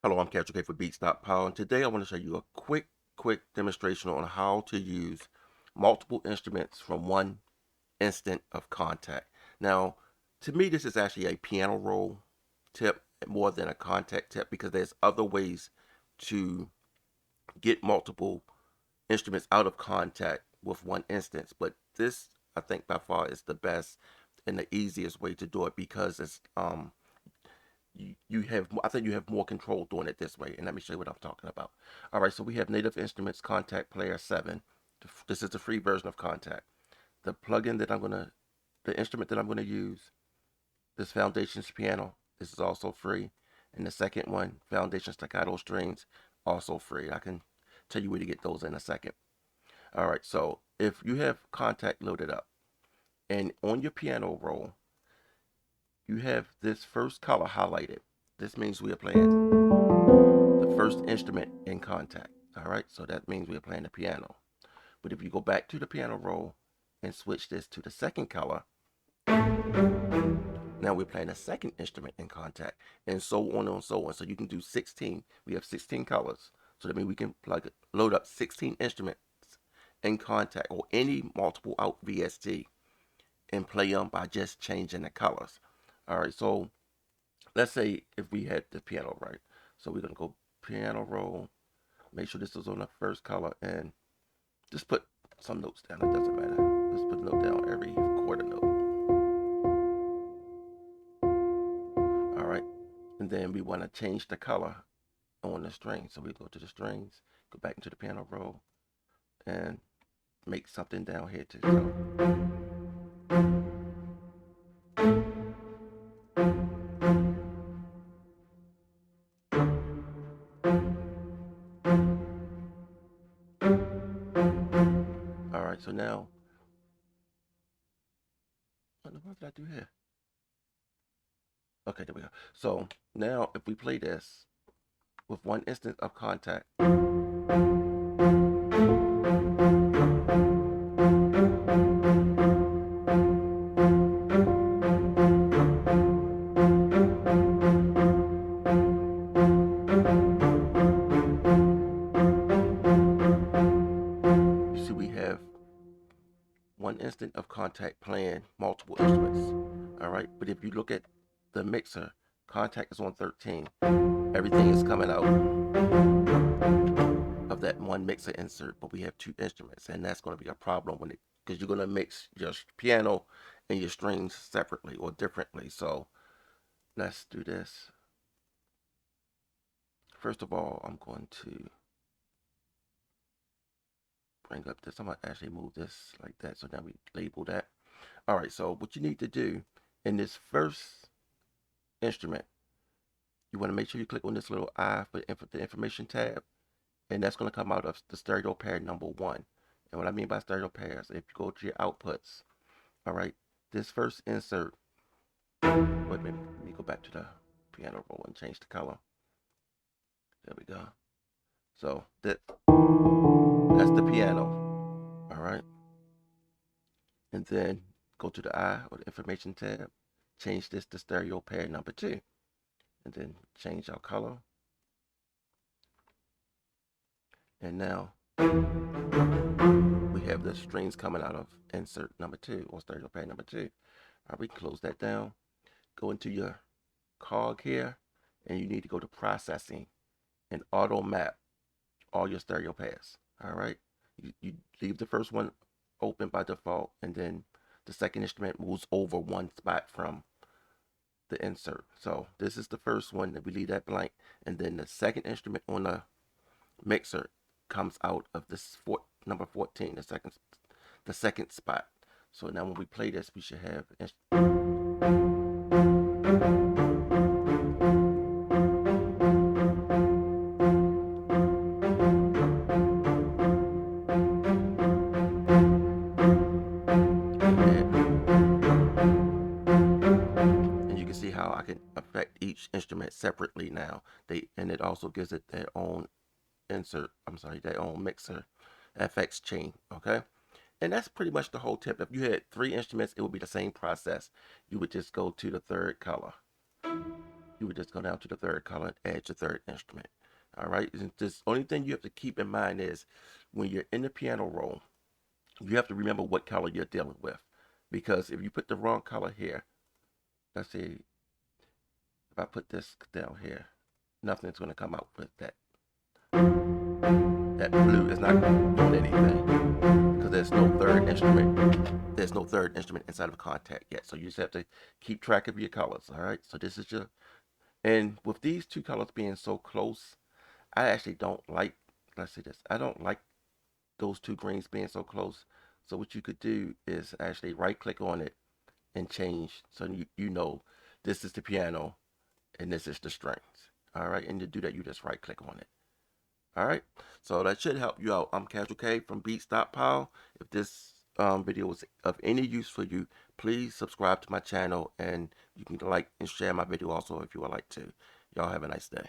Hello, I'm Captain K for Beats.power, and today I want to show you a quick demonstration on how to use multiple instruments from one instant of Kontakt. Now, to me, this is actually a piano roll tip more than a Kontakt tip because there's other ways to get multiple instruments out of Kontakt with one instance, but this I think by far is the best and the easiest way to do it because it's you have, I think you have more control doing it this way. And let me show you what I'm talking about. All right, so we have Native Instruments Kontakt Player 7. This is the free version of Kontakt. The plugin that the instrument that I'm gonna use, this Foundations Piano, this is also free. And the second one, Foundation Staccato Strings, also free. I can tell you where to get those in a second. All right, so if you have Kontakt loaded up and on your piano roll, you have this first color highlighted. This means we are playing the first instrument in Kontakt. All right, so that means we're playing the piano. But if you go back to the piano roll and switch this to the second color, now we're playing a second instrument in Kontakt, and so on and so on. So you can do 16. We have 16 colors. So that means we can load up 16 instruments in Kontakt or any multiple out VST and play them by just changing the colors. All right, so let's say if we had the piano right. So we're gonna go piano roll. Make sure this is on the first color and just put some notes down. It doesn't matter. Just put a note down every quarter note. All right. And then we want to change the color on the string. So we go to the strings, go back into the piano roll, and make something down here too. All right. So now, what did I do here? Okay, there we go. So now if we play this with one instance of Kontakt, you see we have one instant of Kontakt playing multiple instruments. All right, but if you look at the mixer, Kontakt is on 13. Everything is coming out of that one mixer insert, but we have two instruments, and that's going to be a problem when it because you're going to mix your piano and your strings separately or differently. So let's do this. First of all, I'm going to bring up this. I'm going to actually move this like that. So now we label that. All right, so what you need to do in this first instrument, you want to make sure you click on this little I for the information tab, and that's going to come out of the stereo pair number 1. And what I mean by stereo pairs, if you go to your outputs, all right, this first insert, wait a minute, let me go back to the piano roll and change the color. There we go. So that's the piano, all right. And then go to the I or the information tab, change this to stereo pair number 2, and then change our color. And now we have the strings coming out of insert number 2 or stereo pair number 2. All right, we close that down. Go into your cog here, and you need to go to processing and auto map all your stereo pairs. All right, you leave the first one open by default, and then the second instrument moves over one spot from the insert. So this is the first one that we leave that blank, and then the second instrument on the mixer comes out of this number 14, the second spot. So now when we play this, we should have and you can see how I can affect each instrument separately now. And it also gives it their own their own mixer FX chain. Okay. And that's pretty much the whole tip. If you had 3 instruments, it would be the same process. You would just go to the third color. you would just go down to the third color and add your third instrument. All right. And this only thing you have to keep in mind is when you're in the piano roll, you have to remember what color you're dealing with, because if you put the wrong color here, let's see, if I put this down here, nothing's going to come out with that. That blue is not doing anything because there's no third instrument. There's no third instrument inside of Kontakt yet. So you just have to keep track of your colors. All right. So this is your, and with these two colors being so close, I actually don't like, let's see this, I don't like those two greens being so close. So what you could do is actually right click on it and change, so you know this is the piano and this is the strings. All right. And to do that, you just right click on it. All right, so that should help you out. I'm Casual K from Beat.Pal. If this video was of any use for you, please subscribe to my channel, and you can like and share my video also if you would like to. Y'all have a nice day.